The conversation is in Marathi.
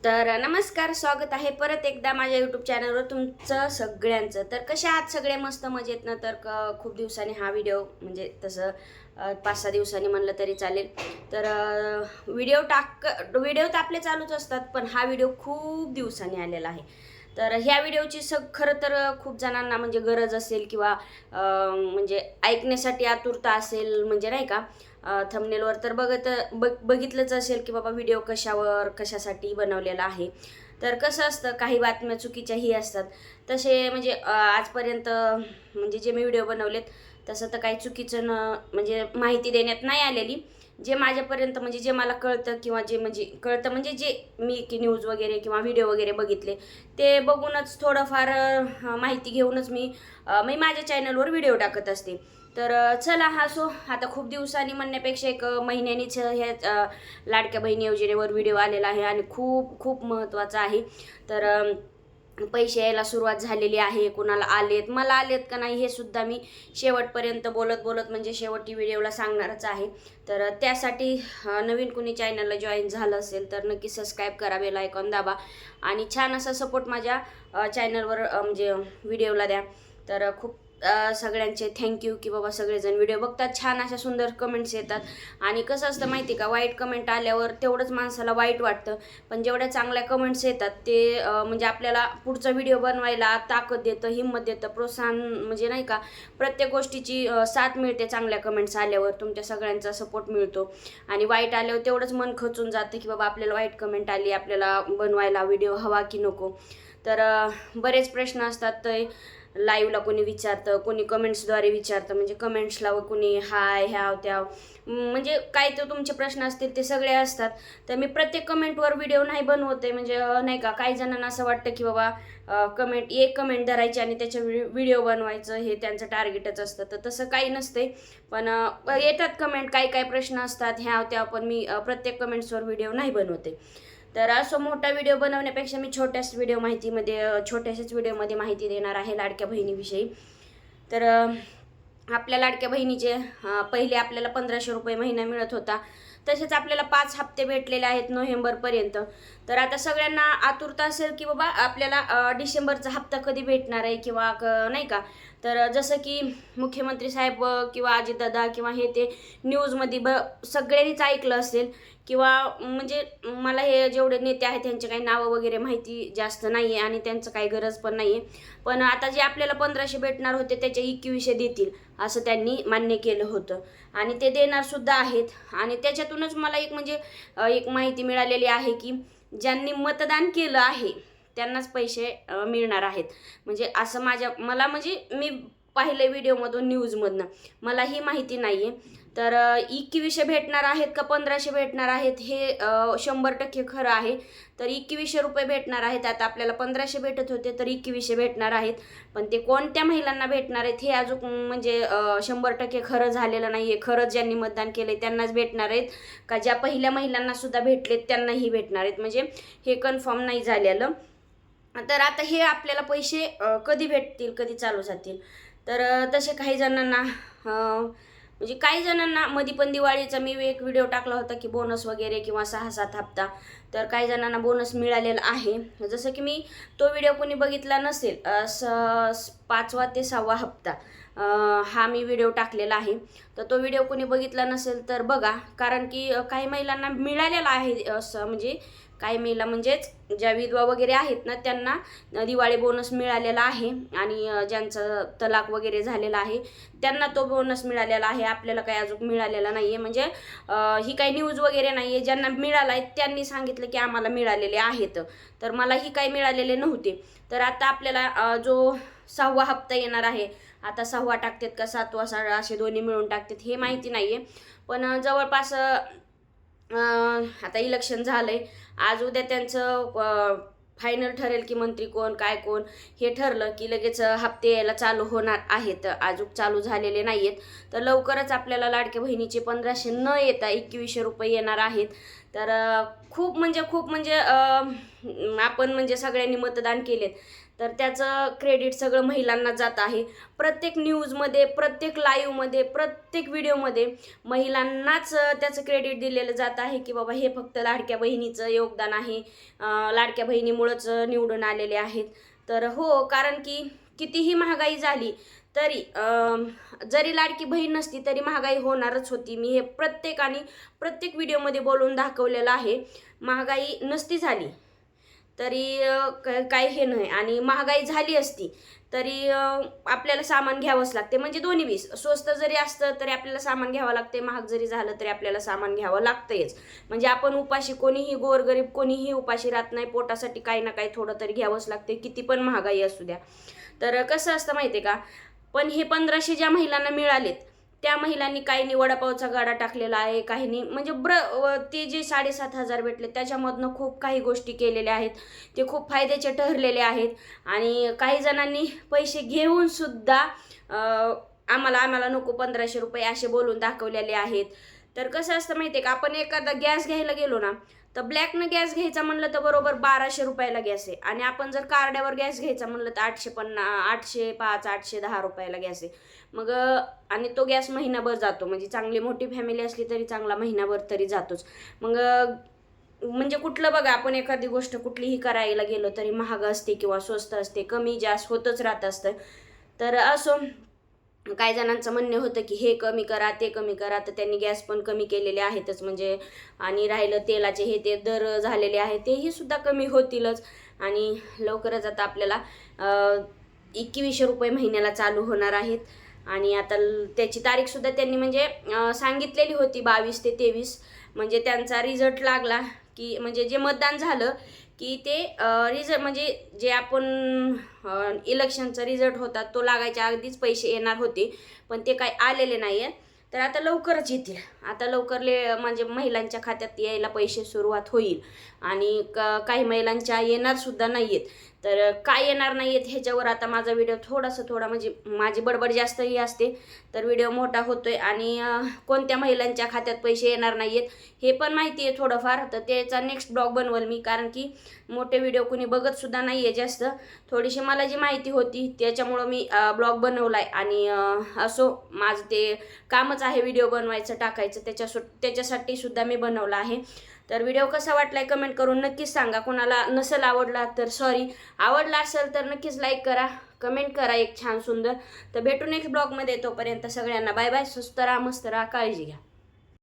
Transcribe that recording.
तर नमस्कार, स्वागत आहे परत एकदा माझ्या यूट्यूब चॅनलवर तुमचं सगळ्यांचं. तर कशा आहात सगळे? मस्त मजेत ना? तर खूप दिवसांनी हा व्हिडिओ म्हणजे तसं 5-6 दिवसांनी म्हणलं तरी चालेल. तर व्हिडिओ तर आपले चालूच असतात, पण हा व्हिडिओ खूप दिवसांनी आलेला आहे. तर ह्या व्हिडिओची खरं तर खूप जणांना म्हणजे गरज असेल किंवा म्हणजे ऐकण्यासाठी आतुरता असेल, म्हणजे नाही का. थंबनेलवर तर बघितलंच असेल की बाबा व्हिडिओ कशावर कशासाठी बनवलेला आहे. तर कसं असतं, काही बातम्या चुकीच्याही असतात. तसे म्हणजे आजपर्यंत म्हणजे जे मी व्हिडिओ बनवलेत तसं तर काही चुकीचं म्हणजे माहिती देण्यात नाही आलेली. जे माझ्यापर्यंत म्हणजे जे मला कळतं किंवा जे म्हणजे कळतं म्हणजे जे मी की न्यूज वगैरे किंवा व्हिडिओ वगैरे बघितले ते बघूनच थोडंफार माहिती घेऊनच मी माझ्या चॅनलवर व्हिडिओ टाकत असते. तर चला सो आता खूप दिवसांनी म्हणण्यापेक्षा एक महिन्यानीच ह्या लाडक्या बहिणी योजनेवर व्हिडिओ आलेला आहे आणि खूप खूप महत्त्वाचा आहे. तर पैसे यायला सुरुवात झालेली आहे. कुणाला आलेत, मला आलेत का नाही हे सुद्धा मी शेवटपर्यंत बोलत बोलत म्हणजे शेवटी व्हिडिओला सांगणारच आहे. तर त्यासाठी नवीन कुणी चॅनलला जॉईन झालं असेल तर नक्की सबस्क्राईब करा, बेल आयकॉन दाबा आणि छान असा सपोर्ट माझ्या चॅनलवर म्हणजे व्हिडिओला द्या. तर खूप सगळ्यांचे थँक्यू की बाबा सगळेजण व्हिडिओ बघतात, छान अशा सुंदर कमेंट्स येतात. आणि कसं असतं माहिती का, वाईट कमेंट आल्यावर तेवढंच माणसाला वाईट वाटतं, पण जेवढ्या चांगल्या कमेंट्स येतात ते म्हणजे आपल्याला पुढचा व्हिडिओ बनवायला ताकद देतं, हिंमत देतं, प्रोत्साहन म्हणजे नाही का. प्रत्येक गोष्टीची साथ मिळते चांगल्या कमेंट्स आल्यावर, तुमच्या सगळ्यांचा सपोर्ट मिळतो. आणि वाईट आल्यावर तेवढंच मन खचून जातं की बाबा आपल्याला वाईट कमेंट आली, आपल्याला बनवायला व्हिडिओ हवा की नको. तर बरेच प्रश्न असतात. ते लाईव्हला कोणी विचारतं, कोणी कमेंट्सद्वारे विचारतं, म्हणजे कमेंट्सला कोणी हाय ह्याव त्याव म्हणजे काय तर तुमचे प्रश्न असतील ते सगळे असतात. तर मी प्रत्येक कमेंटवर व्हिडिओ नाही बनवते, म्हणजे नाही का. काही जणांना असं वाटतं की बाबा एक कमेंट धरायची आणि त्याच्या व्हिडिओ बनवायचं हे त्यांचं टार्गेटच असतं. तर तसं काही नसते. पण येतात कमेंट, काही काही प्रश्न असतात ह्याव त्याव, पण मी प्रत्येक कमेंट्सवर व्हिडिओ नाही बनवते. तर असं मोठा व्हिडिओ बनवण्यापेक्षा मी छोट्याशाच व्हिडिओमध्ये माहिती देणार आहे लाडक्या बहिणीविषयी. तर आपल्या लाडक्या बहिणीचे पहिले आपल्याला 1500 रुपये महिना मिळत होता. तसेच आपल्याला 5 हप्ते भेटलेले आहेत नोव्हेंबरपर्यंत. तर आता सगळ्यांना आतुरता असेल की बाबा आपल्याला डिसेंबरचा हप्ता कधी भेटणार आहे किंवा नाही का. तर जसं की मुख्यमंत्री साहेब किंवा अजितदादा किंवा हे ते न्यूजमध्ये सगळ्यांनीच ऐकलं असेल किंवा म्हणजे मला हे जेवढे नेते आहेत त्यांचे काही नावं वगैरे माहिती जास्त नाही आहे आणि त्यांचं काही गरज पण नाही आहे. पण आता जे आपल्याला 1500 भेटणार होते त्याचे 2100 देतील असं त्यांनी मान्य केलं होतं आणि ते देणार सुद्धा आहेत. आणि त्याच्यातूनच मला एक म्हणजे एक माहिती मिळालेली आहे की ज्यांनी मतदान केलं आहे त्यांनाच पैसे मिळणार आहेत. म्हणजे असं मला म्हणजे मी पाहिलं व्हिडिओमधून, न्यूजमधनं, मला ही माहिती नाही आहे. तर 2100 भेटणार आहेत का 1500 भेटणार आहेत हे 100% खरं आहे. तर 2100 रुपये भेटणार आहेत. आता आपल्याला 1500 भेटत होते तर 2100 भेटणार आहेत. पण ते कोणत्या महिलांना भेटणार आहेत हे अजून म्हणजे 100% खरं झालेलं नाही आहे. खरंच ज्यांनी मतदान केलं आहे त्यांनाच भेटणार आहेत का ज्या पहिल्या महिलांना सुद्धा भेटलेत त्यांनाही भेटणार आहेत, म्हणजे हे कन्फर्म नाही झालेलं. तर आता हे आपल्याला पैसे कधी भेटतील, कधी चालू जातील. तर तसे काही जणांना म्हणजे काही जणांना मध्ये पण दिवाळीचा मी एक व्हिडिओ टाकला होता की बोनस वगैरे किंवा 6-7 हप्ता. तर काही जणांना बोनस मिळालेला आहे. जसं की मी तो व्हिडिओ कोणी बघितला नसेल, 5वा ते 6वा हप्ता हा मी व्हिडिओ टाकलेला आहे. तर तो व्हिडिओ कोणी बघितला नसेल तर बघा, कारण की काही महिलांना मिळालेला आहे. असं म्हणजे काही महिला म्हणजेच ज्या विधवा वगैरे आहेत ना त्यांना दिवाळी बोनस मिळालेला आहे आणि ज्यांचं तलाक वगैरे झालेला आहे त्यांना तो बोनस मिळालेला आहे. आपल्याला काही अजून मिळालेला नाही आहे. म्हणजे ही काही न्यूज वगैरे नाही आहे. ज्यांना मिळाला आहे त्यांनी सांगितलं की आम्हाला मिळालेले आहेत. तर मला ही काही मिळालेले नव्हते. तर आता आपल्याला जो 6वा हप्ता येणार आहे, आता 6वा टाकतात का 7वा असे दोन्ही मिळून टाकतात हे माहिती नाही आहे. पण जवळपास आता इलेक्शन झालंय, आज उद्या त्यांचं फायनल ठरेल की मंत्री कोण काय कोण. हे ठरलं की लगेच हप्ते यायला चालू होणार आहेत. अजून चालू झालेले नाही आहेत. तर लवकरच आपल्याला लाडक्या बहिणीचे 1500 न येता 2100 रुपये येणार आहेत. तर खूप म्हणजे आपण म्हणजे सगळ्यांनी मतदान केलेत. तर त्याचं क्रेडिट सगळं महिलांना जात आहे. प्रत्येक न्यूजमध्ये, प्रत्येक लाईव्हमध्ये, प्रत्येक व्हिडिओमध्ये महिलांनाच त्याचं क्रेडिट दिलेलं जात आहे की बाबा हे फक्त लाडक्या बहिणीचं योगदान आहे, लाडक्या बहिणीमुळंच निवडून आलेले आहेत. तर हो, कारण की कितीही महागाई झाली तरी जरी लाडकी बहीण नसती तरी महागाई होणारच होती. मी हे प्रत्येक व्हिडिओमध्ये बोलून दाखवलेलं आहे. महागाई नसती झाली तरी काही हे नाही, आणि महागाई झाली असती तरी आपल्याला सामान घ्यावंच लागते. म्हणजे दोन्ही बी स्वस्त जरी असतं तरी आपल्याला सामान घ्यावं लागते, महाग जरी झालं तरी आपल्याला सामान घ्यावं लागतंच. म्हणजे आपण उपाशी, कोणीही गोरगरीब कोणीही उपाशी राहत नाही. पोटासाठी काही ना काही थोडं तरी घ्यावंच लागते, किती पण महागाई असू द्या. तर कसं असतं माहिती आहे का, पण हे 1500 ज्या महिलांना मिळालेत त्या महिलांनी काहींनी वडापावचा गाडा टाकलेला आहे, काहींनी म्हणजे ते जे 7,500 भेटले त्याच्यामधनं खूप काही गोष्टी केलेल्या आहेत, ते खूप फायद्याचे ठरलेले आहेत. आणि काही जणांनी पैसे घेऊन सुद्धा आम्हाला नको 1500 रुपये असे बोलून दाखवलेले आहेत. तर कसं असतं माहिती आहे का, आपण एखादा गॅस घ्यायला गेलो ना, तर ब्लॅकनं गॅस घ्यायचा म्हणलं तर बरोबर 1200 रुपयाला गॅस आहे, आणि आपण जर कार्ड्यावर गॅस घ्यायचा म्हणलं तर 805 810 रुपयाला गॅस आहे. मग आणि तो गॅस महिनाभर जातो. म्हणजे चांगली मोठी फॅमिली असली तरी चांगला महिनाभर तरी जातोच. मग म्हणजे कुठलं बघा, आपण एखादी गोष्ट कुठलीही करायला गेलो तरी महाग असते किंवा स्वस्त असते, कमी जास्त होतच राहत असतं. तर असो, काही जणांचं म्हणणं होतं की हे कमी करा, ते कमी करा, तर त्यांनी गॅस पण कमी केलेले आहेतच. म्हणजे आणि राहिलं तेलाचे हे ते दर झालेले आहेत, तेही सुद्धा कमी होतीलच. आणि लवकरच आता आपल्याला 2100 रुपये महिन्याला चालू होणार आहेत. आणि आता त्याची तारीखसुद्धा त्यांनी म्हणजे सांगितलेली होती 22 ते 23. म्हणजे त्यांचा रिझल्ट लागला की, म्हणजे जे मतदान झालं की ते रिझल्ट, म्हणजे जे आपण इलेक्शनचा रिझल्ट होता तो लागायच्या अगदीच पैसे येणार होते, पण ते काही आलेले नाही आहेत. तर आता लवकरच येतील. आता म्हणजे महिलांच्या खात्यात यायला पैसे सुरुवात होईल. आणि काही महिलांच्या येणारसुद्धा नाही आहेत. तर काय येणार नाही आहेत ह्याच्यावर आता माझा व्हिडिओ थोडा म्हणजे माझी बडबड जास्तही असते, तर व्हिडिओ मोठा होतोय. आणि कोणत्या महिलांच्या खात्यात पैसे येणार नाही आहेत हे पण माहिती आहे थोडंफार, तर त्याचा नेक्स्ट ब्लॉग बनवल मी. कारण की मोठे व्हिडिओ कुणी बघतसुद्धा नाही आहे जास्त, थोडीशी मला जी माहिती होती त्याच्यामुळं मी ब्लॉग बनवला आहे. आणि असो, माझं ते कामच आहे व्हिडिओ बनवायचं, टाकायचं, त्याच्यासाठी सुद्धा मी बनवला आहे. तर व्हिडिओ कसा वाटलाय कमेंट करून नक्कीच सांगा. कोणाला नसेल आवडला तर सॉरी, आवडला असेल तर नक्कीच लाईक करा, कमेंट करा एक छान सुंदर. तर भेटू नेक्स्ट ब्लॉगमध्ये. तोपर्यंत सगळ्यांना बाय बाय. स्वस्त राहा, मस्त राहा, काळजी घ्या.